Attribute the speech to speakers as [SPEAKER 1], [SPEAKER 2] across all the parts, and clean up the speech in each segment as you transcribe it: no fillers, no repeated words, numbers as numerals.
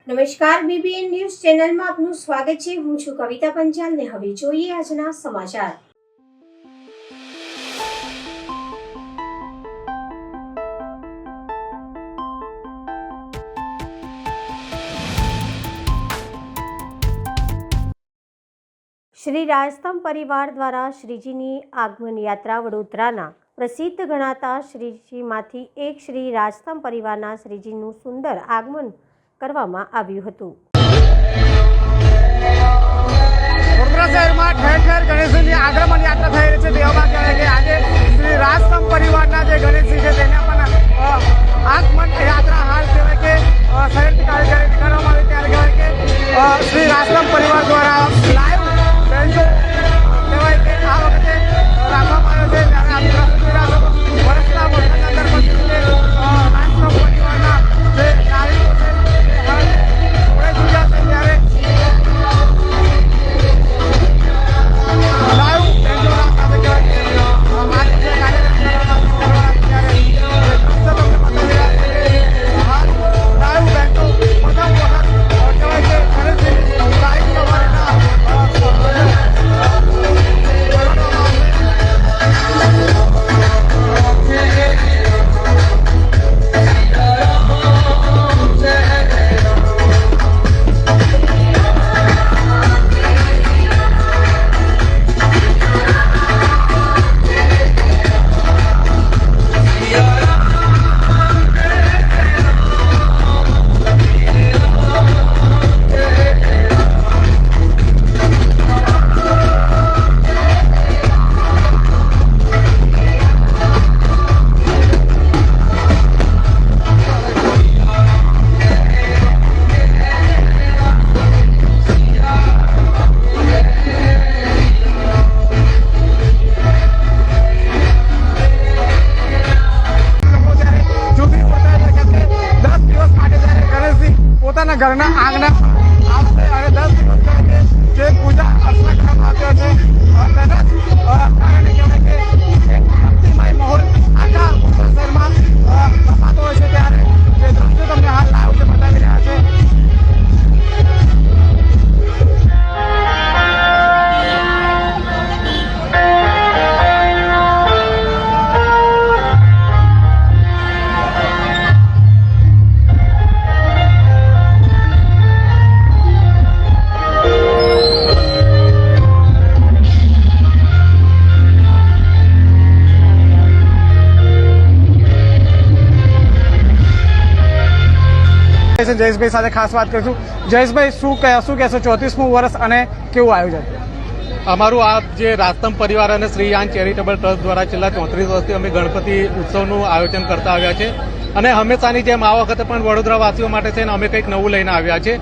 [SPEAKER 1] નમસ્કાર, BBN news ચેનલમાં આપનું સ્વાગત છે। હું છું કવિતા પંચાલ ને હવે જોઈએ આજના સમાચાર। શ્રી રાજસ્તંભ પરિવાર દ્વારા શ્રીજીની આગમન યાત્રા વડોદરાના પ્રસિદ્ધ ગણાતા શ્રીજીમાંથી એક શ્રી રાજસ્તંભ પરિવારના શ્રીજીનું સુંદર આગમન કરવામાં આવ્યું હતું।
[SPEAKER 2] વડોદરા શહેરમાં ઠેર ઠેર ગણેશજીની આગમન યાત્રા થઈ રહી છે। તેવામાં કહેવાય કે આજે શ્રી રાજસ્તંભ પરિવારના જે ગણેશજી છે તેના પણ આગમન યાત્રા હાલ કહેવાય કે શહેરથી કાર્યક્રમ કરવામાં આવે ત્યારે કહેવાય કે શ્રી રાજસ્તંભ પરિવાર દ્વારા લાઈવ બેન્ચો કહેવાય કે આ વખતે રાખવામાં આવ્યો છે। ત્યારે આપણી વર્ષના વરસાદના દરમિયાન રાજસ્તંભ પરિવારના જે નાગરિકો છે ઘરના આંગણા આવશે અને 10 દિવસ જે પૂજા અર્ચના કરવામાં આવ્યો છે તેના કારણે કહેવાય કે એક ભક્તિમય માહોલ આખા શહેરમાં સપાતો હોય છે। ત્યારે જે દ્રશ્યો તમને હાલ લાઈવ બતાવી રહ્યા છે। જયેશભાઈ સાથે ખાસ વાત કરીશું। જયેશભાઈ, શું કહેશો 34મું વર્ષ અને કેવું આયોજન?
[SPEAKER 3] અમારું આ જે રાજસ્તંભ પરિવાર અને શ્રી યાન ચેરિટેબલ ટ્રસ્ટ દ્વારા છેલ્લા 34 વર્ષથી અમે ગણપતિ ઉત્સવનું આયોજન કરતા આવ્યા છે અને હંમેશાની જેમ આ વખતે પણ વડોદરાવાસીઓ માટે છે ને અમે કંઈક નવું લઈને આવ્યા છે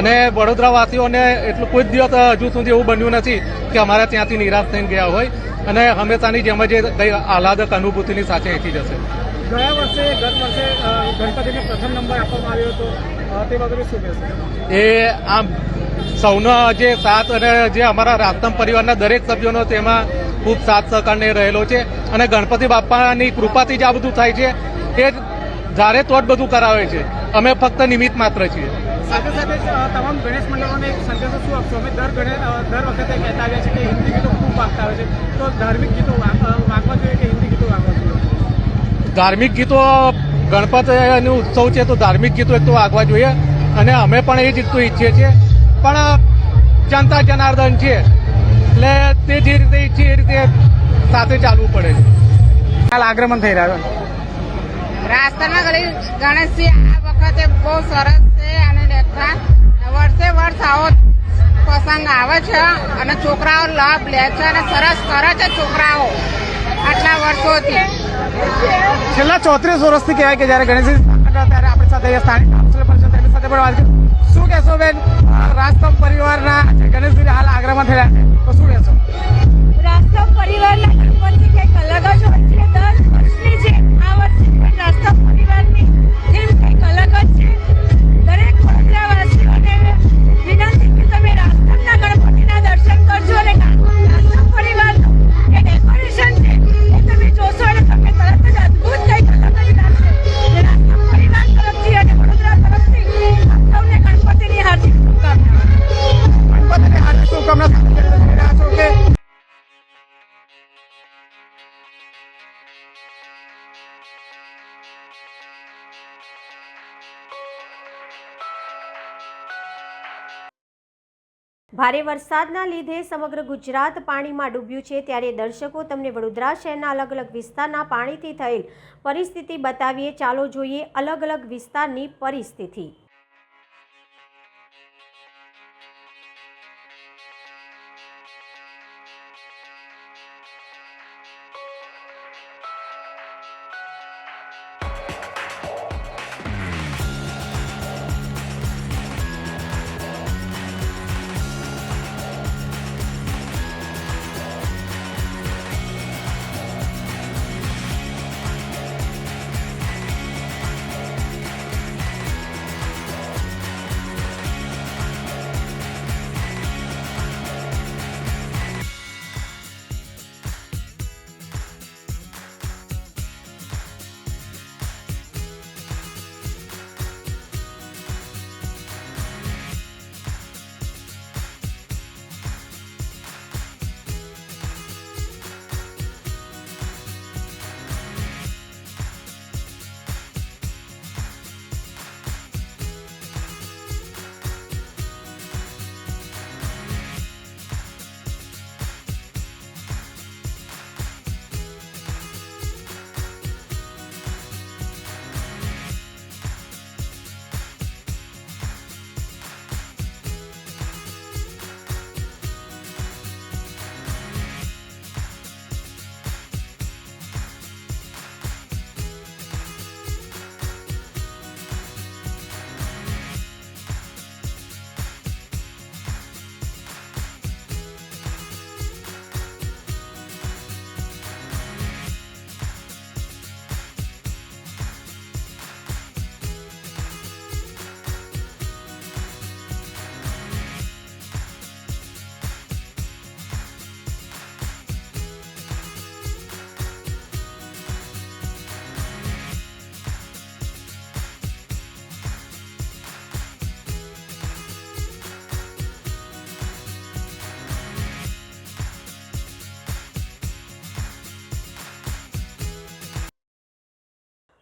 [SPEAKER 3] અને વડોદરાવાસીઓને એટલું કોઈ દિવસ હજુ સુધી એવું બન્યું નથી કે અમારા ત્યાંથી નિરાશ થઈને ગયા હોય અને હંમેશાની જેમ જ કંઈ આહલાદક અનુભૂતિની સાથે અહીંથી જશે।
[SPEAKER 2] ગયા વર્ષે ગત વર્ષે ગણપતિને પ્રથમ નંબર આપવામાં આવ્યો હતો, તે બાબતે શું કહેશો?
[SPEAKER 3] એ આમ સૌનો જે સાથ અને જે અમારા રાજસ્તંભ પરિવારના દરેક સભ્યોનો તેમાં ખૂબ સાથ સહકારને રહેલો છે અને ગણપતિ બાપાની કૃપાથી જ આ બધું થાય છે। એ ધારે તો જ બધું કરાવે છે, અમે ફક્ત નિમિત્ત માત્ર છીએ।
[SPEAKER 2] સાથે સાથે તમામ ગણેશ મંડળોને એક સંદેશો શું આપશો? અમે દર વખતે કહેતા આવ્યા છે કે હિન્દી ગીતો ખૂબ વાગતા આવે છે, તો ધાર્મિક ગીતો વાગવા જોઈએ કે હિન્દી ગીતો વાગવા જોઈએ?
[SPEAKER 3] ધાર્મિક ગીતો ગણપતિનો ઉત્સવ છે તો ધાર્મિક ગીતો એક તો વાગવા જોઈએ અને અમે પણ એ જ રીતનું ઈચ્છીએ છીએ, પણ જનતા જનાર્દન છે એટલે તે જે રીતે ઈચ્છીએ એ રીતે સાથે ચાલવું પડે છે।
[SPEAKER 2] હાલ આગમન થઈ રહ્યો છે
[SPEAKER 4] રાજસ્થાનમાં ગણેશજી આ વખતે બહુ સરસ છે અને વર્ષે વર્ષ આવો પ્રસંગ આવે છે અને છોકરાઓ લાભ લે છે અને સરસ કરે છે છોકરાઓ આટલા વર્ષોથી।
[SPEAKER 2] છેલ્લા 34 વર્ષથી કહેવાય કે જયારે ગણેશજી ત્યારે આપણી સાથે સ્થાનિક કાઉન્સિલર પણ છે તેની સાથે પણ વાત કરી। શું કહેશો બેન, રાજસ્તંભ પરિવારના ગણેશજી હાલ આગમન થઈ રહ્યા છે તો શું કહેશો?
[SPEAKER 5] રાજસ્તંભ પરિવારના ગણપતિ કંઈક અલગ જ હોય છે। દર વર્ષની છે આ વર્ષે પણ રાજસ્તંભ પરિવારની થીમ કંઈક અલગ જ છે। દરેક વડોદરાવાસીઓને વિનંતી કે તમે રાજસ્તંભના ગણપતિના દર્શન કરજો અને રાજસ્તંભ પરિવારનું જે ડેકોરેશન છે એ તમે જોશો અને તમને તરત જ અદભુત કંઈક અલગ જ લાગશે। રાજસ્તંભ પરિવાર તરફથી અને વડોદરા તરફથી આપ સૌને ગણપતિ
[SPEAKER 1] ભારે વરસાદના લીધે સમગ્ર ગુજરાત પાણીમાં ડૂબ્યું છે, ત્યારે દર્શકો તમને વડોદરા શહેરના અલગ અલગ વિસ્તારના પાણીથી થયેલ પરિસ્થિતિ બતાવીએ. ચાલો જોઈએ અલગ અલગ વિસ્તારની પરિસ્થિતિ.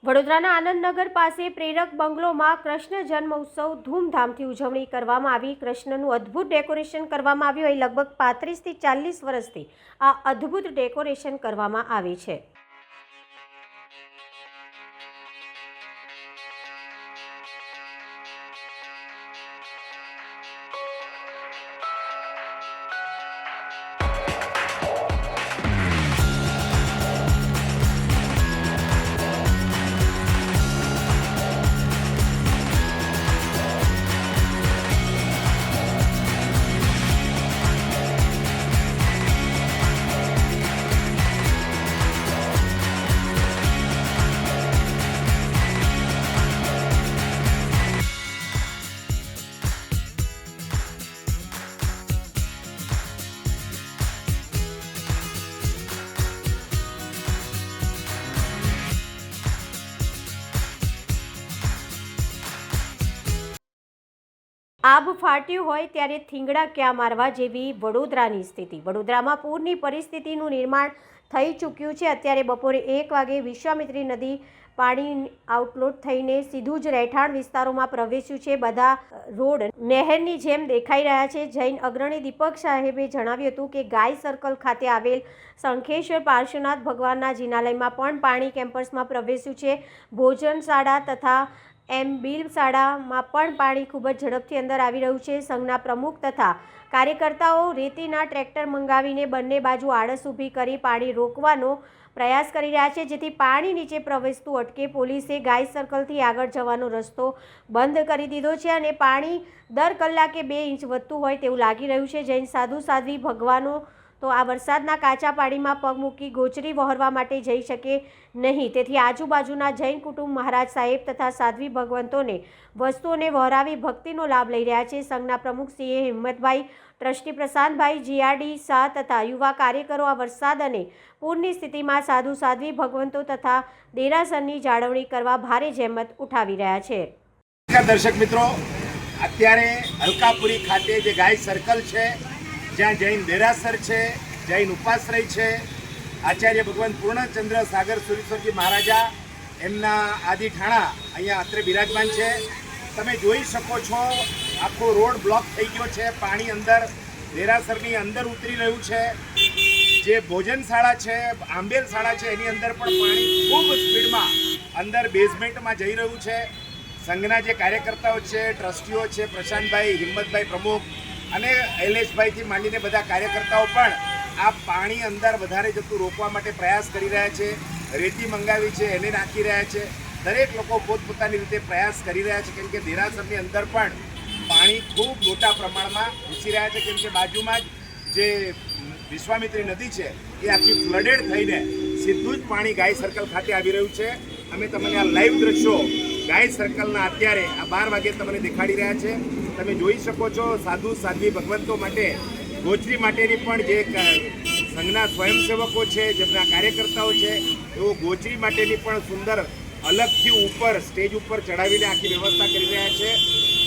[SPEAKER 1] વડોદરાના આનંદનગર પાસે પ્રેરક બંગલોમાં કૃષ્ણ જન્મોત્સવ ધૂમધામથી ઉજવણી કરવામાં આવી. કૃષ્ણનું અદ્ભુત ડેકોરેશન કરવામાં આવ્યું. અહીં લગભગ 35 થી 40 વર્ષથી આ અદ્ભુત ડેકોરેશન કરવામાં આવે છે. આબ ફાટ્યું હોય ત્યારે થીંગડા ક્યાં મારવા જેવી વડોદરાની સ્થિતિ. વડોદરામાં પૂરની પરિસ્થિતિનું નિર્માણ થઈ ચૂક્યું છે. અત્યારે બપોરે 1 વાગે વિશ્વામિત્રી નદી પાણી આઉટલોટ થઈને સીધું જ રહેઠાણ વિસ્તારોમાં પ્રવેશ્યું છે. બધા રોડ નહેરની જેમ દેખાઈ રહ્યા છે. જૈન અગ્રણી દીપક સાહેબે જણાવ્યું હતું કે ગાય સર્કલ ખાતે આવેલ શંખેશ્વર પાર્શ્વનાથ ભગવાનના જિનાલયમાં પણ પાણી કેમ્પસમાં પ્રવેશ્યું છે. ભોજનશાળા તથા બીલ શાળામાં પણ પાણી ખૂબ જ ઝડપથી અંદર આવી રહ્યું છે. સંઘના પ્રમુખ તથા કાર્યકર્તાઓ રેતીના ટ્રેક્ટર મંગાવીને બંને બાજુ આડસ ઊભી કરી પાણી રોકવાનો પ્રયાસ કરી રહ્યા છે, જેથી પાણી નીચે પ્રવેશતું અટકે. પોલીસે ગાય સર્કલથી આગળ જવાનો રસ્તો બંધ કરી દીધો છે અને પાણી દર કલાકે 2 ઇંચ વધતું હોય તેવું લાગી રહ્યું છે. જૈન સાધુ સાધ્વી ભગવાનો તો આ વરસાદના કાચા પાણીમાં પગ મૂકી ગોચરી વહોરવા માટે જઈ શકે નહીં. તેથી આજુબાજુના જૈન કુટુંબ મહારાજ સાહેબ તથા સાધ્વી ભગવંતોને વસ્તુઓને વહોરાવી ભક્તિનો લાભ લઈ રહ્યા છે. સંઘના પ્રમુખ CA Himmatbhai, trustee Prashantbhai, GRD Shah તથા યુવા કાર્યકરો આ વરસાદ અને પૂરની સ્થિતિમાં સાધુ સાધ્વી ભગવંતો તથા દેરાસરની જાળવણી કરવા ભારે જહેમત ઉઠાવી રહ્યા છે.
[SPEAKER 6] દર્શક મિત્રો, અત્યારે અલકાપુરી ખાતે જે ગાય સર્કલ છે, જ્યાં જૈન દેરાસર છે, જૈન ઉપાશ્રય છે, આચાર્ય ભગવાન પૂર્ણચંદ્ર સાગર સુરેશ્વરજી મહારાજા એમના આદિ ઠાણા અહીંયા અત્રે બિરાજમાન છે. તમે જોઈ શકો છો આખો રોડ બ્લોક થઈ ગયો છે, પાણી અંદર દેરાસરની અંદર ઉતરી રહ્યું છે. જે ભોજનશાળા છે, આંબેલ શાળા છે, એની અંદર પણ પાણી ખૂબ સ્પીડમાં અંદર બેઝમેન્ટમાં જઈ રહ્યું છે. સંઘના જે કાર્યકર્તાઓ છે, ટ્રસ્ટીઓ છે, પ્રશાંતભાઈ, હિંમતભાઈ પ્રમુખ અને એલેશભાઈથી માંડીને બધા કાર્યકર્તાઓ પણ આ પાણી અંદર વધારે જતું રોકવા માટે પ્રયાસ કરી રહ્યા છે. રેતી મંગાવી છે, એને નાખી રહ્યા છે. દરેક લોકો પોતપોતાની રીતે પ્રયાસ કરી રહ્યા છે, કેમ કે દેરાસરની અંદર પણ પાણી ખૂબ મોટા પ્રમાણમાં ઘૂસી રહ્યા છે, કેમ કે બાજુમાં જ જે વિશ્વામિત્રી નદી છે એ આખી ફ્લડેડ થઈને સીધું જ પાણી ગાય સર્કલ ખાતે આવી રહ્યું છે. અમે તમને આ લાઈવ દ્રશ્યો ગાય સર્કલના અત્યારે આ 12 વાગે તમને દેખાડી રહ્યા છે. તમે જોઈ શકો છો સાધુ સાધ્વી ભગવંતો માટે ગોચરી માટેની પણ જે સંઘના સ્વયંસેવકો છે, જેમના કાર્યકર્તાઓ છે, એઓ ગોચરી માટેની પણ સુંદર અલગથી ઉપર સ્ટેજ ઉપર ચડાવીને આખી વ્યવસ્થા કરી રહ્યા છે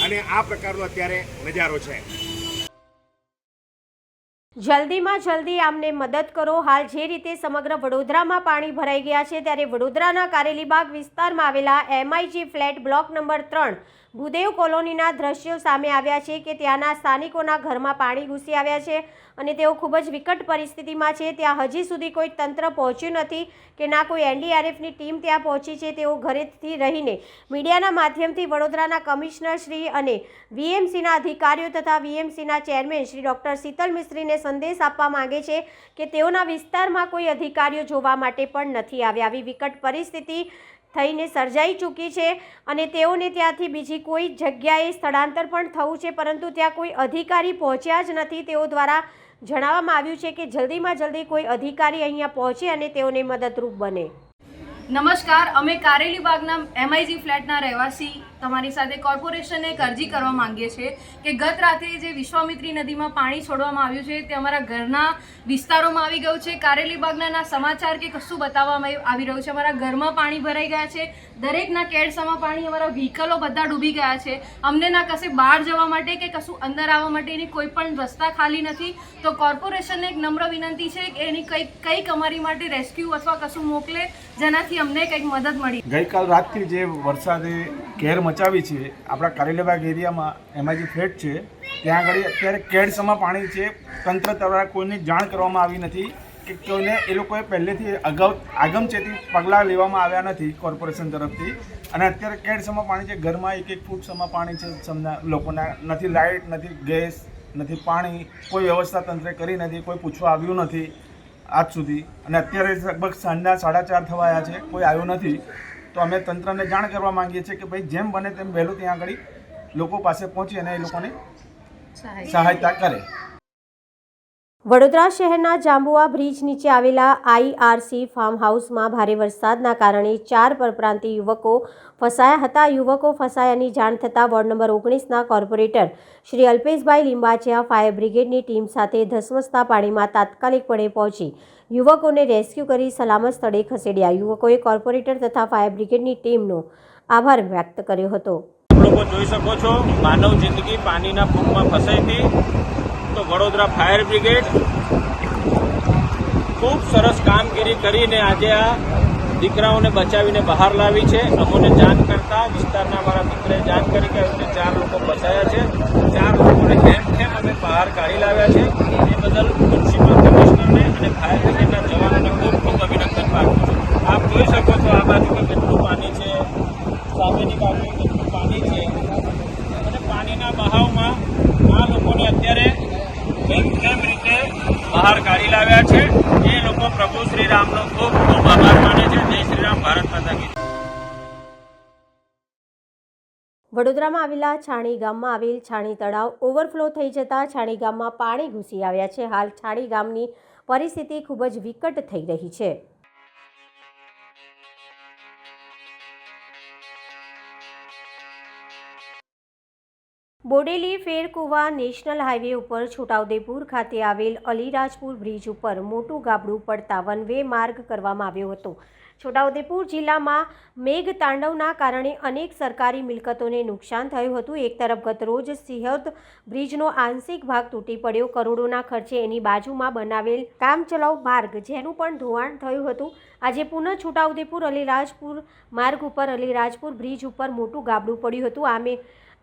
[SPEAKER 6] અને આ પ્રકારનો અત્યારે નજારો છે.
[SPEAKER 1] જલ્દીમાં જલ્દી આમને મદદ કરો. હાલ જે રીતે સમગ્ર વડોદરામાં પાણી ભરાઈ ગયા છે, ત્યારે વડોદરાના કારેલીબાગ વિસ્તારમાં આવેલા MIG flat block number 3 bhudev કોલોનીના દ્રશ્યો સામે આવ્યા છે કે ત્યાંના સ્થાનિકોના ઘરમાં પાણી ઘૂસી આવ્યા છે અને તેઓ ખૂબ જ વિકટ પરિસ્થિતિમાં છે. ત્યાં હજી સુધી કોઈ તંત્ર પહોંચ્યું નથી કે ના કોઈ NDRFની ટીમ ત્યાં પહોંચી છે. તેઓ ઘરેથી રહીને મીડિયાના માધ્યમથી વડોદરાના કમિશનર શ્રી અને VMCના અધિકારીઓ તથા VMCના ચેરમેન શ્રી ડૉક્ટર શીતલ મિસ્ત્રીને સંદેશ આપવા માંગે છે કે તેઓના વિસ્તારમાં કોઈ અધિકારીઓ જોવા માટે પણ નથી આવ્યા. આવી વિકટ પરિસ્થિતિ થઈને સર્જાઈ ચૂકી છે અને તેઓને ત્યાંથી બીજી કોઈ જગ્યાએ સ્થળાંતર પણ થવું છે, પરંતુ ત્યાં કોઈ અધિકારી પહોંચ્યા જ નથી. તેઓ દ્વારા જણાવવામાં આવ્યું છે કે જલ્દીમાં જલ્દી કોઈ અધિકારી અહીંયા પહોંચે અને તેઓને મદદરૂપ બને.
[SPEAKER 7] નમસ્કાર, અમે કારેલીબાગના MIG ફ્લેટના રહેવાસી તમારી સાથે કોર્પોરેશનને એક અરજી કરવા માંગીએ છીએ કે ગત રાત્રે જે વિશ્વામિત્રી નદીમાં પાણી છોડવામાં આવ્યું છે તે અમારા ઘરના વિસ્તારોમાં આવી ગયું છે. કારેલીબાગના સમાચાર કે કશું બતાવવામાં આવી રહ્યું છે. અમારા ઘરમાં પાણી ભરાઈ ગયા છે, દરેકના કેડસામાં પાણી, અમારા વ્હીકલો બધા ડૂબી ગયા છે. અમને ના કશે બહાર જવા માટે કે કશું અંદર આવવા માટેની કોઈ પણ રસ્તા ખાલી નથી. તો કોર્પોરેશનને એક નમ્ર વિનંતી છે કે એની કંઈક અમારી માટે રેસ્ક્યુ અથવા કશું મોકલે, જેનાથી અમને કંઈક મદદ મળી.
[SPEAKER 8] ગઈકાલ રાતથી જે વરસાદે કેર મચાવી છે આપણા કારેલીબાગ એરિયામાં MIG ફ્લેટ છે, ત્યાં આગળ અત્યારે કેડસમાં પાણી છે. તંત્ર દ્વારા કોઈને જાણ કરવામાં આવી નથી કે કોઈને એ લોકોએ પહેલેથી આગમચેતી પગલાં લેવામાં આવ્યા નથી કોર્પોરેશન તરફથી. અને અત્યારે કેડસમાં પાણી છે, ઘરમાં 1-1 ફૂટ સમા પાણી છે. સમજા લોકોના નથી લાઇટ, નથી ગેસ, નથી પાણી, કોઈ વ્યવસ્થા તંત્રે કરી નથી, કોઈ પૂછવા આવ્યું નથી આજ સુધી. અને અત્યારે લગભગ સાંજના 4:30 થવાયા છે, કોઈ આવ્યું નથી. તો અમે તંત્રને જાણ કરવા માંગીએ છીએ કે ભાઈ જેમ બને તેમ વહેલું ત્યાં આગળ લોકો પાસે પહોંચી અને એ લોકોને સહાયતા કરે.
[SPEAKER 1] વડોદરા શહેરના જાંબુઆ બ્રિજ નીચે આવેલા IRC ફાર્મ હાઉસમાં ભારે વરસાદના કારણે 4 પરપ્રાંતીય યુવકો ફસાયા હતા. યુવકો ફસાયાની જાણ થતાં વોર્ડ નંબર 19ના કોર્પોરેટર શ્રી અલ્પેશભાઈ લિંબાચિયા ફાયર બ્રિગેડની ટીમ સાથે ધસમસતા પાણીમાં તાત્કાલિકપણે પહોંચી યુવકોને રેસ્ક્યુ કરી સલામત સ્થળે ખસેડ્યા. યુવકોએ કોર્પોરેટર તથા ફાયર બ્રિગેડની ટીમનો આભાર વ્યક્ત કર્યો હતો.
[SPEAKER 9] લોકો જોઈ શકો છો, માનવ જિંદગી પાણીના ફૂંકમાં ફસાઈ હતી. તો વડોદરા ફાયર બ્રિગેડ ખૂબ સરસ કામગીરી કરીને આજે આ દીકરાઓને બચાવીને બહાર લાવી છે. અમને જાણ કરતા વિસ્તારના અમારા મિત્રએ જાણ કરી કે 4 લોકો ફસાયા છે. 4 લોકોને હેમ અમે બહાર કાઢી લાવ્યા છે. એ બદલ મ્યુનિસિપલ કમિશનરને અને ફાયર બ્રિગેડના જવાનોને ખૂબ ખૂબ અભિનંદન પાઠવું છું. આપ જોઈ શકો છો આ બાજુ કેટલું પાણી છે, સામેની બાજુ કેટલું પાણી છે અને પાણીના બહાવમાં આ લોકોને અત્યારે કેમ રીતે બહાર કાઢી લાવ્યા છે. એ લોકો પ્રભુ શ્રી રામનો ખૂબ ખૂબ આભાર માને છે. જય શ્રી રામ, ભારત માતા કી.
[SPEAKER 1] વડોદરામાં આવેલા છાણી ગામમાં આવેલ છાણી તળાવ ઓવરફ્લો થઈ જતા છાણી ગામમાં પાણી ઘૂસી આવ્યા છે. હાલ છાણી ગામની પરિસ્થિતિ ખૂબ જ વિકટ થઈ રહી છે. બોડેલી ફેરકુવા નેશનલ હાઈવે ઉપર છોટાઉદેપુર ખાતે આવેલ અલીરાજપુર બ્રિજ ઉપર મોટું ગાબડું પડતા વન વે માર્ગ કરવામાં આવ્યો હતો. છોટાઉદેપુર જિલ્લામાં મેઘ તાંડવના કારણે અનેક સરકારી મિલકતોને નુકસાન થયું હતું. એક તરફ ગતરોજ સિંહદ બ્રિજનો આંશિક ભાગ તૂટી પડ્યો. કરોડોના ખર્ચે એની બાજુમાં બનાવેલ કામચલાઉ માર્ગ જેનું પણ ધોવાણ થયું હતું. આજે પુનઃ છોટાઉદેપુર અલીરાજપુર માર્ગ ઉપર અલીરાજપુર બ્રિજ ઉપર મોટું ગાબડું પડ્યું હતું.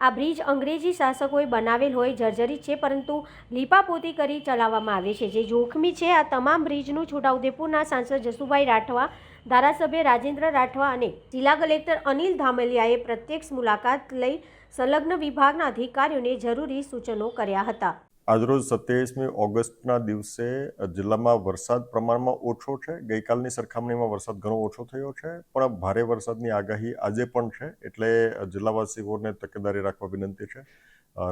[SPEAKER 1] આ બ્રિજ અંગ્રેજી શાસકોએ બનાવેલ હોય જર્જરિત છે, પરંતુ લીપાપોતી કરી ચલાવવામાં આવે છે, જે જોખમી છે. આ તમામ બ્રિજનું છોટાઉદેપુરના સાંસદ જસુભાઈ રાઠવા, ધારાસભ્ય રાજેન્દ્ર રાઠવા અને જિલ્લા કલેક્ટર અનિલ ધામલિયાએ પ્રત્યક્ષ મુલાકાત લઈ સંલગ્ન વિભાગના અધિકારીઓને જરૂરી સૂચનો કર્યા હતા.
[SPEAKER 10] આજરોજ 27મી ઓગસ્ટના દિવસે જિલ્લામાં વરસાદ પ્રમાણમાં ઓછો છે. ગઈકાલની સરખામણીમાં વરસાદ ઘણો ઓછો થયો છે, પણ ભારે વરસાદની આગાહી આજે પણ છે, એટલે જિલ્લાવાસીઓને તકેદારી રાખવા વિનંતી છે.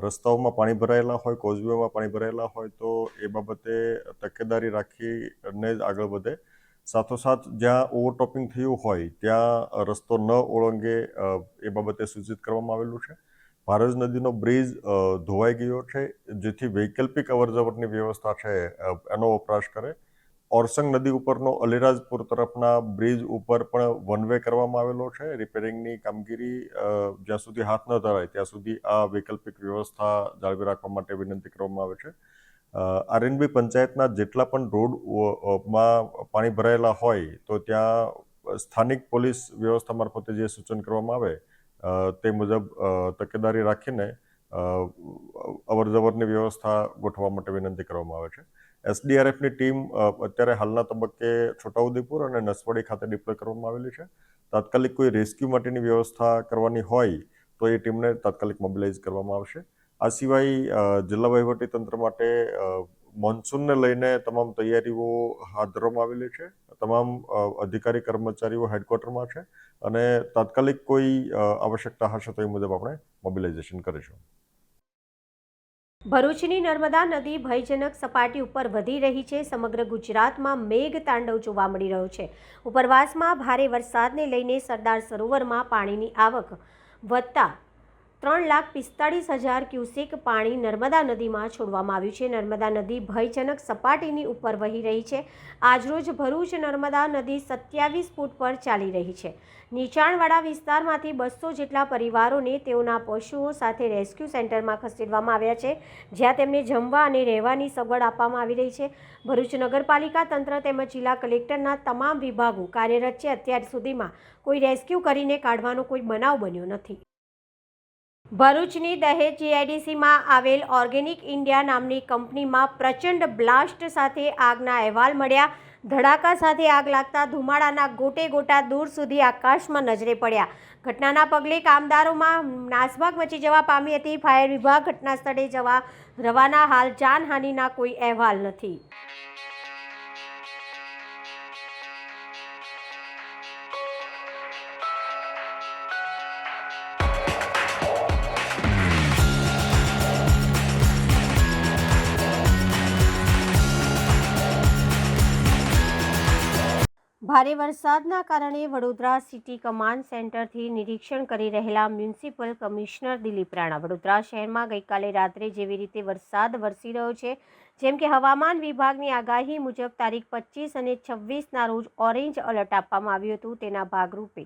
[SPEAKER 10] રસ્તાઓમાં પાણી ભરાયેલા હોય, કોઝવેમાં પાણી ભરાયેલા હોય તો એ બાબતે તકેદારી રાખીને જ આગળ વધે. સાથોસાથ જ્યાં ઓવરટોપિંગ થયું હોય ત્યાં રસ્તો ન ઓળંગે એ બાબતે સૂચિત કરવામાં આવેલું છે. ભારજ નદીનો બ્રિજ ધોવાઈ ગયો છે, જેથી વૈકલ્પિક અવરજવરની વ્યવસ્થા છે એનો વપરાશ કરે. ઓરસંગ નદી ઉપરનો અલીરાજપુર તરફના બ્રિજ ઉપર પણ વન વે કરવામાં આવેલો છે. રિપેરિંગની કામગીરી જ્યાં સુધી હાથ ન ધરાય ત્યાં સુધી આ વૈકલ્પિક વ્યવસ્થા જાળવી રાખવા માટે વિનંતી કરવામાં આવે છે. આરએનબી પંચાયતના જેટલા પણ રોડમાં પાણી ભરાયેલા હોય તો ત્યાં સ્થાનિક પોલીસ વ્યવસ્થા મારફતે જે સૂચન કરવામાં આવે તે મુજબ તકેદારી રાખીને અવરજવરની વ્યવસ્થા ગોઠવવા માટે વિનંતી કરવામાં આવે છે. એસડીઆરએફની ટીમ અત્યારે હાલના તબક્કે છોટાઉદેપુર અને નસવાડી ખાતે ડિપ્લોય કરવામાં આવેલી છે. તાત્કાલિક કોઈ રેસ્ક્યુ માટેની વ્યવસ્થા કરવાની હોય તો એ ટીમને તાત્કાલિક મોબિલાઇઝ કરવામાં આવશે. આ સિવાય જિલ્લા વહીવટીતંત્ર માટે મોન્સૂનને લઈને તમામ તૈયારીઓ હાથ ધરવામાં આવેલી છે. તમામ અધિકારી કર્મચારીઓ હેડક્વાર્ટરમાં છે અને તાત્કાલિક કોઈ આવશ્યકતા હશે તો એ મુજબ આપણે મોબિલાઇઝેશન કરીશું.
[SPEAKER 1] ભરૂચની નર્મદા નદી ભયજનક સપાટી ઉપર વધી રહી છે. સમગ્ર ગુજરાતમાં મેઘ તાંડવ જોવા મળી રહ્યો છે. ઉપરવાસમાં ભારે વરસાદને લઈને સરદાર સરોવરમાં પાણીની આવક વધતા 3,45,000 ક્યુસેક પાણી નર્મદા નદીમાં છોડવામાં આવ્યું છે. નર્મદા નદી ભયજનક સપાટીની ઉપર વહી રહી છે. આજરોજ ભરૂચ નર્મદા નદી 27 ફૂટ પર ચાલી રહી છે. નીચાણવાળા વિસ્તારમાંથી 200 જેટલા પરિવારોને તેઓના પશુઓ સાથે રેસ્ક્યુ સેન્ટરમાં ખસેડવામાં આવ્યા છે, જ્યાં તેમને જમવા અને રહેવાની સગવડ આપવામાં આવી રહી છે. ભરૂચ નગરપાલિકા તંત્ર તેમજ જિલ્લા કલેક્ટરના તમામ વિભાગો કાર્યરત છે. અત્યાર સુધીમાં કોઈ રેસ્ક્યુ કરીને કાઢવાનો કોઈ બનાવ બન્યો નથી. ભરૂચની દહેજ જીઆઈડીસીમાં આવેલ ઓર્ગેનિક ઇન્ડિયા નામની કંપનીમાં પ્રચંડ બ્લાસ્ટ સાથે આગના અહેવાલ મળ્યા. ધડાકા સાથે આગ લાગતા ધુમાડાના ગોટે ગોટા દૂર સુધી આકાશમાં નજરે પડ્યા. ઘટનાના પગલે કામદારોમાં નાસભાગ મચી જવા પામી હતી. ફાયર વિભાગ ઘટના સ્થળે જવા રવાના. હાલ જાનહાનિના કોઈ અહેવાલ નથી. ભારે વરસાદના કારણે વડોદરા સિટી કમાન્ડ સેન્ટરથી નિરીક્ષણ કરી રહેલા મ્યુનિસિપલ કમિશનર દિલીપ રાણા વડોદરા શહેરમાં ગઈકાલે રાત્રે જેવી રીતે વરસાદ વરસી રહ્યો છે, જેમ કે હવામાન વિભાગની આગાહી મુજબ તારીખ 25 અને 26ના રોજ ઓરેન્જ એલર્ટ આપવામાં આવ્યું હતું. તેના ભાગરૂપે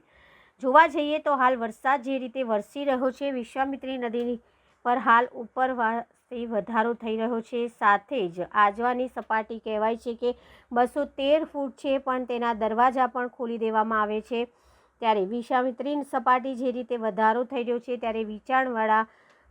[SPEAKER 1] જોવા જઈએ તો હાલ વરસાદ જે રીતે વરસી રહ્યો છે, વિશ્વામિત્રી નદી પર હાલ ઉપરવાસથી વધારો થઈ રહ્યો છે. સાથે જ આજવાની સપાટી કહેવાય છે કે 213 ફૂટ છે, પણ તેના દરવાજા પણ ખોલી દેવામાં આવે છે. ત્યારે વિશ્વામિત્રી સપાટી જે રીતે વધારો થઈ રહ્યો છે, ત્યારે નીચાણવાળા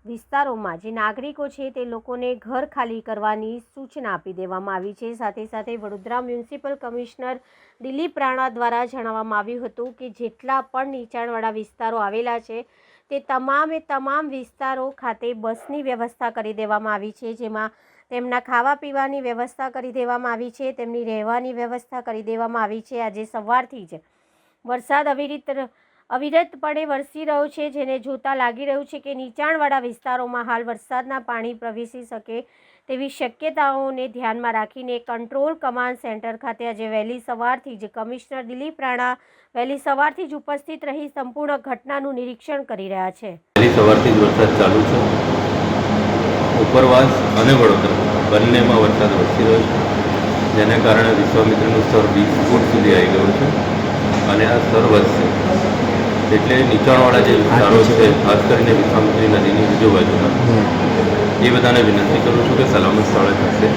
[SPEAKER 1] વિસ્તારોમાં જે નાગરિકો છે તે લોકોને ઘર ખાલી કરવાની સૂચના આપી દેવામાં આવી છે. સાથે સાથે વડોદરા મ્યુનિસિપલ કમિશનર દિલીપ રાણા દ્વારા જણાવવામાં આવ્યું હતું કે જેટલા પણ નીચાણવાળા વિસ્તારો આવેલા છે તે તમામ વિસ્તારો ખાતે બસની વ્યવસ્થા કરી દેવામાં આવી છે, જેમાં તેમના ખાવા પીવાની વ્યવસ્થા કરી દેવામાં આવી છે, તેમની રહેવાની વ્યવસ્થા કરી દેવામાં આવી છે. આજે સવારથી જ વરસાદ અવિરતપણે વરસી રહ્યો છે, જેને જોતા લાગી રહ્યું છે કે નીચાણવાળા વિસ્તારોમાં હાલ વરસાદના પાણી પ્રવેશી શકે તેવી શક્યતાઓને ધ્યાનમાં રાખીને કંટ્રોલ કમાન્ડ સેન્ટર ખાતે આજે વહેલી સવારથી જ કમિશનર દિલીપ રાણા વહેલી સવારથી જ ઉપસ્થિત રહી સંપૂર્ણ ઘટનાનું નિરીક્ષણ કરી રહ્યા છે.
[SPEAKER 11] વહેલી સવારથી જ વરસાદ ચાલુ છે. ઉપરવાસ અને વડોદરા બંનેમાં વરસાદ વરસી રહ્યો છે, જેના કારણે વિશ્વામિત્રીનું સ્તર 20 ફૂટ સુધી આવી ગયું છે અને આ સ્તર વધશે. એટલે નીચાણવાળા જે વિસ્તારો છે, ખાસ કરીને વિશ્વામિત્રી નદીની આજુબાજુના, એ બધાને વિનંતી કરું છું કે સલામત સ્થળે થશે.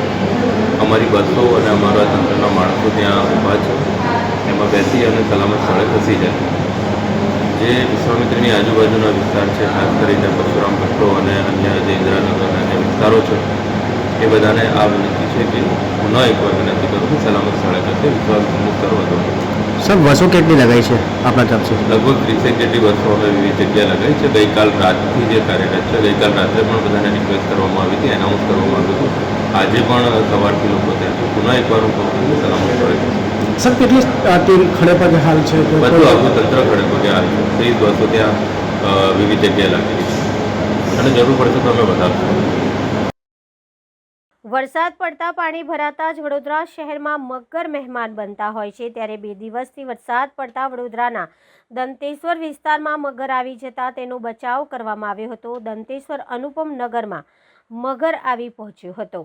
[SPEAKER 11] અમારી બસો અને અમારા તંત્રના માણસો ત્યાં ઊભા છે, એમાં બેસી અને સલામત સ્થળે ખસી જાય. જે વિશ્વામિત્રીની આજુબાજુના વિસ્તાર છે, ખાસ કરીને પરશુરામ ભટ્ટો અને અન્ય જે ઇન્દિરાનગરના અન્ય વિસ્તારો છે, એ બધાને આ વિનંતી છે કે પુનઃ એકવાર વિનંતી કરું કે સલામત સ્થળે કરશે વિશ્વામિત્રીનું સ્તર વધુ.
[SPEAKER 2] સર બસો કેટલી લગાઈ છે આપણા તરફથી?
[SPEAKER 11] લગભગ 30 જેટલી બસો અમે વિવિધ જગ્યાએ લગાવી છે. ગઈકાલ રાતથી જે કાર્યરત છે, ગઈકાલ રાત્રે પણ બધાને રિક્વેસ્ટ કરવામાં આવી હતી, એનાઉન્સ કરવામાં આવ્યું હતું. આજે પણ સવારથી લોકો ત્યાંથી પુનઃ એકવાર હું કહું છું સલામત સ્થળે કરશે.
[SPEAKER 2] સર કેટલી ટીમ ખડે પગે હાલ છે?
[SPEAKER 11] બધું આખું તંત્ર ખડે પગે હાલ છે. 30 બસો ત્યાં વિવિધ જગ્યાએ લાગેલી છે અને જરૂર પડશે તો અમે વધારશું.
[SPEAKER 1] વરસાદ પડતા પાણી ભરાતા જ વડોદરા શહેરમાં મગર મહેમાન બનતા હોય છે, ત્યારે 2 દિવસથી વરસાદ પડતા વડોદરાના દંતેશ્વર વિસ્તારમાં મગર આવી જતા તેનો બચાવ કરવામાં આવ્યો હતો. દંતેશ્વર અનુપમ નગરમાં મગર આવી પહોંચ્યો હતો.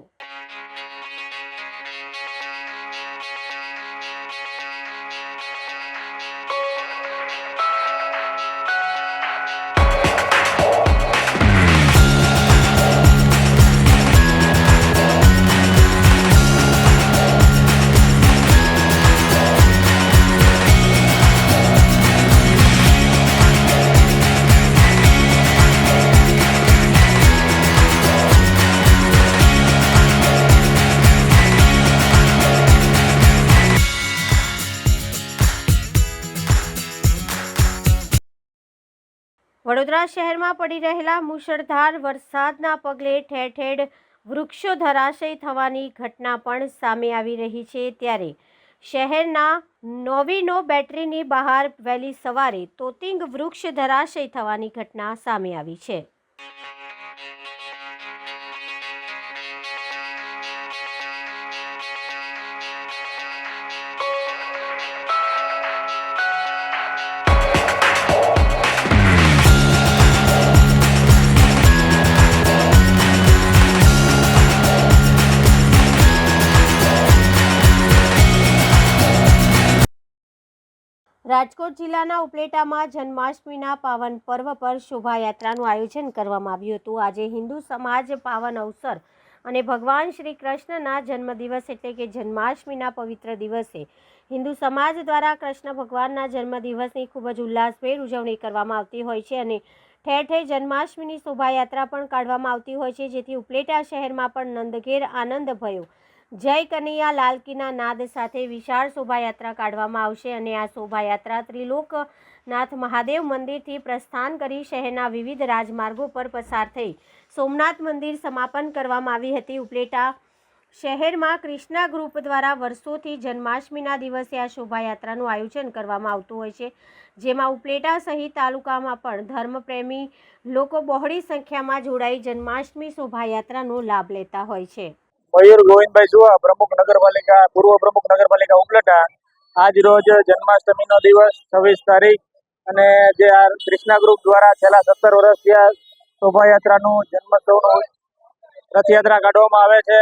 [SPEAKER 1] વડોદરા શહેરમાં પડી રહેલા મુશળધાર વરસાદના પગલે ઠેર ઠેર વૃક્ષો ધરાશય થવાની ઘટના પણ સામે આવી રહી છે, ત્યારે શહેરના નોવીનો બેટરીની બહાર વહેલી સવારે તોતિંગ વૃક્ષ ધરાશય થવાની ઘટના સામે આવી છે. રાજકોટ જિલ્લાના ઉપલેટામાં જન્માષ્ટમીના પાવન પર્વ પર શોભાયાત્રાનું આયોજન કરવામાં આવ્યું હતું. આજે હિન્દુ સમાજ પાવન અવસર અને ભગવાન શ્રી કૃષ્ણના જન્મદિવસ એટલે કે જન્માષ્ટમીના પવિત્ર દિવસે હિન્દુ સમાજ દ્વારા કૃષ્ણ ભગવાનના જન્મદિવસની ખૂબ જ ઉલ્લાસભેર ઉજવણી કરવામાં આવતી હોય છે અને ઠેર ઠેર જન્માષ્ટમીની શોભાયાત્રા પણ કાઢવામાં આવતી હોય છે, જેથી ઉપલેટા શહેરમાં પણ નંદઘેર આનંદ ભયો જય કનૈયા લાલકીના નાદ સાથે વિશાળ શોભાયાત્રા કાઢવામાં આવશે અને આ શોભાયાત્રા ત્રિલોકનાથ મહાદેવ મંદિરથી પ્રસ્થાન કરી શહેરના વિવિધ રાજમાર્ગો પર પસાર થઈ સોમનાથ મંદિર સમાપન કરવામાં આવી હતી. ઉપલેટા શહેરમાં ક્રિષ્ના ગ્રુપ દ્વારા વર્ષોથી જન્માષ્ટમીના દિવસે આ શોભાયાત્રાનું આયોજન કરવામાં આવતું હોય છે, જેમાં ઉપલેટા સહિત તાલુકામાં પણ ધર્મપ્રેમી લોકો બહોળી સંખ્યામાં જોડાઈ જન્માષ્ટમી શોભાયાત્રાનો લાભ લેતા હોય છે.
[SPEAKER 8] મયુર ગોવિંદભાઈ સુવા, પ્રમુખ નગરપાલિકા, પૂર્વ પ્રમુખ નગરપાલિકા ઉપલેટા. આજ રોજ જન્માષ્ટમીનો દિવસ 26 તારીખ અને જે આ ક્રિષ્ના ગ્રુપ દ્વારા છેલ્લા 17 વર્ષથી આ શોભાયાત્રાનું જન્મોત્સવનું રથયાત્રા કાઢવામાં આવે છે.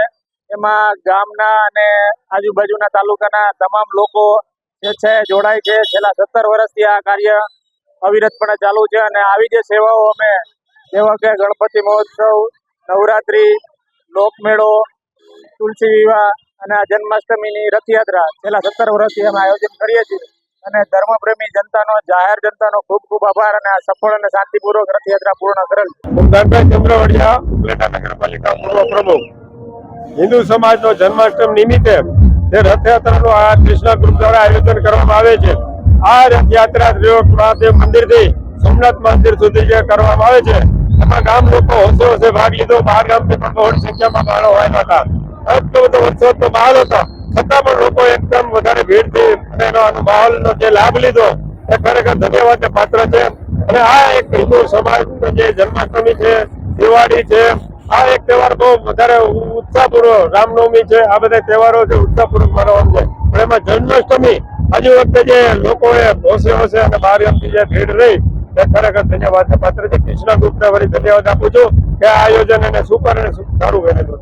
[SPEAKER 8] એમાં ગામના અને આજુબાજુના તાલુકાના તમામ લોકો જે છે જોડાય છે. છેલ્લા 17 વર્ષથી આ કાર્ય અવિરતપણે ચાલુ છે અને આવી જે સેવાઓ અમે જેવા કે ગણપતિ મહોત્સવ, નવરાત્રી, લોકમેળો, તુલસી વિવાહ અને આ જન્માષ્ટમીની રથયાત્રા છેલ્લા 17 વર્ષથી અમે આયોજન કરીએ છીએ અને ધર્મપ્રેમી જનતાનો, જાહેર જનતાનો ખૂબ ખૂબ આભાર અને આ સફળ અને શાંતિપૂર્વક રથયાત્રા પૂર્ણ કરેલ.
[SPEAKER 12] સુલતાનભાઈ ચંદ્રવડિયા, ઉપલેટા નગરપાલિકા પૂર્વ પ્રમુખ. હિન્દુ સમાજનો જન્માષ્ટમી નિમિત્તે જે રથયાત્રાનું આ ક્રિષ્ના ગ્રુપ દ્વારા આયોજન કરવામાં આવે છે, આ રથયાત્રા ત્રિલોક મહાદેવ મંદિરથી સોમનાથ મંદિર સુધી જે કરવામાં આવે છે, એમાં ગામ લોકો હોશે હોશે ભાગ લીધો. બહાર ગામથી પણ બહુ સંખ્યામાં માણસો આવ્યા હતા. એટલો બધો વરસાદનો માહોલ હતો, છતાં પણ લોકો એકદમ વધારે ભીડથી અને એનો માહોલનો જે લાભ લીધો એ ખરેખર ધન્યવાદને પાત્ર છે. અને આ એક હિન્દુ સમાજનો જે જન્માષ્ટમી છે, દિવાળી છે, આ એક તહેવાર બહુ વધારે ઉત્સાહપૂર્વક, રામનવમી છે, આ બધા તહેવારો છે ઉત્સાહપૂર્વક મનાવવાનું છે. પણ એમાં જન્માષ્ટમી હજુ વખતે જે લોકોએ હોશે હોશે અને બહાર ગામથી જે ભીડ રહી એ ખરેખર ધન્યવાદને પાત્ર છે. ક્રિષ્ના ગ્રુપને વળી ધન્યવાદ આપું છું કે આ આયોજન એને સુપર અને સારું બનેલું.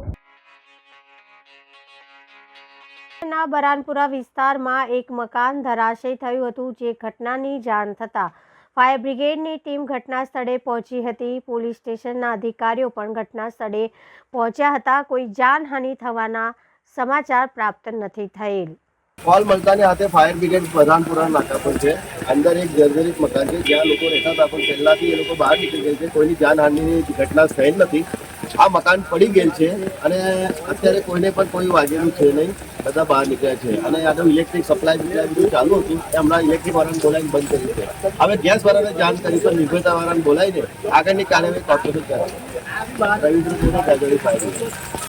[SPEAKER 1] ના બરાનપુરા વિસ્તારમાં એક મકાન ધરાશય થયું હતું, જે ઘટનાની જાણ થતાં ફાયર બ્રિગેડની ટીમ ઘટના સ્થળે પહોંચી હતી. પોલીસ સ્ટેશનના અધિકારીઓ પણ ઘટના સ્થળે પહોંચ્યા હતા. કોઈ જાનહાનિ થવાના સમાચાર પ્રાપ્ત નથી થયેલ.
[SPEAKER 13] કોલ મળતાની હાથે ફાયર બ્રિગેડ પ્રધાનપુરા નાકા પર છે. અંદર એક જર્જરિત મકાન છે જ્યાં લોકો રહેતા હતા, પણ પહેલાથી એ લોકો બહાર નીકળી ગયા છે. કોઈની જાનહાનિની ઘટના થયેલ નથી. આ મકાન પડી ગયેલ છે અને અત્યારે કોઈને પણ કોઈ વાગેલું છે નહીં. બધા બહાર નીકળ્યા છે અને આગળ ઇલેક્ટ્રિક સપ્લાય બધું ચાલુ હતું એ હમણાં ઇલેક્ટ્રિક વાળાને બોલાવીને બંધ કર્યું છે. હવે ગેસ વાળાને જાણ કરી પણ નિર્ભયતા વાળાને બોલાવીને આગળની કાર્યવાહી કોર્પોરેશન કરે. રવિન્દ્ર કાજોડી ફાયર.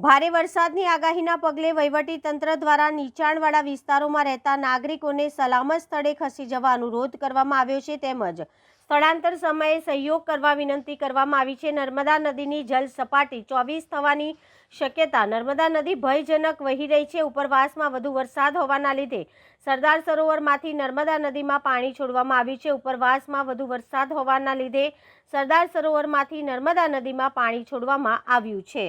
[SPEAKER 1] ભારે વરસાદની આગાહીના પગલે વહીવટીતંત્ર દ્વારા નીચાણવાળા વિસ્તારોમાં રહેતા નાગરિકોને સલામત સ્થળે ખસી જવા અનુરોધ કરવામાં આવ્યો છે. તેમજ સ્થળાંતર સમયે સહયોગ કરવા વિનંતી કરવામાં આવી છે. નર્મદા નદીની જલ સપાટી 24 થવાની શક્યતા. નર્મદા નદી ભયજનક વહી રહી છે. ઉપરવાસમાં વધુ વરસાદ હોવાના લીધે સરદાર સરોવરમાંથી નર્મદા નદીમાં પાણી છોડવામાં આવ્યું છે. ઉપરવાસમાં વધુ વરસાદ હોવાના લીધે સરદાર સરોવરમાંથી નર્મદા નદીમાં પાણી છોડવામાં આવ્યું છે.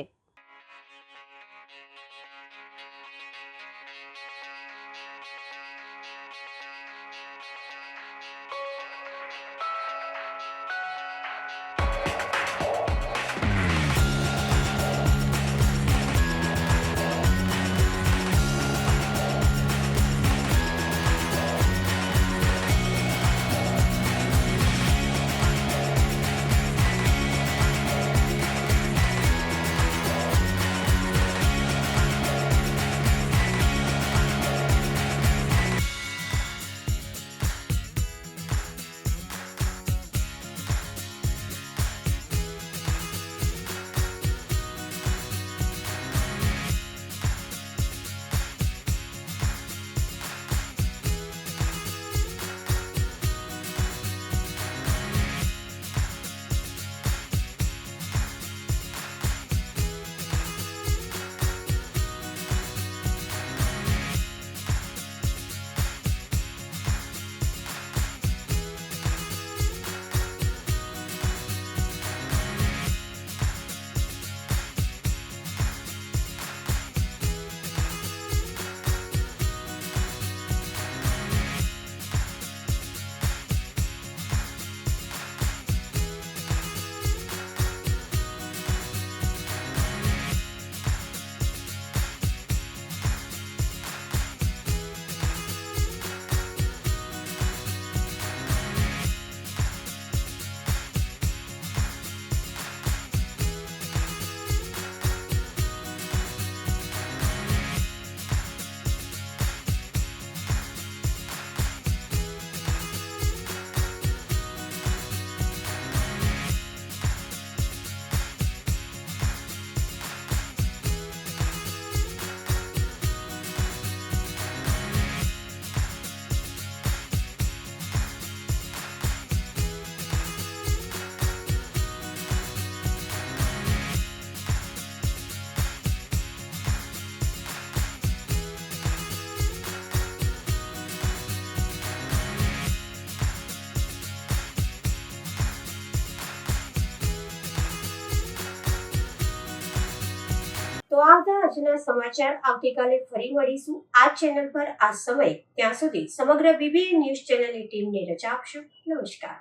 [SPEAKER 1] તો આ હતા આજના સમાચાર. આવતીકાલે ફરી મળીશું આ ચેનલ પર આ સમય. ત્યાં સુધી સમગ્ર BBN ન્યૂઝ ચેનલની ટીમને રજા આપશો. નમસ્કાર.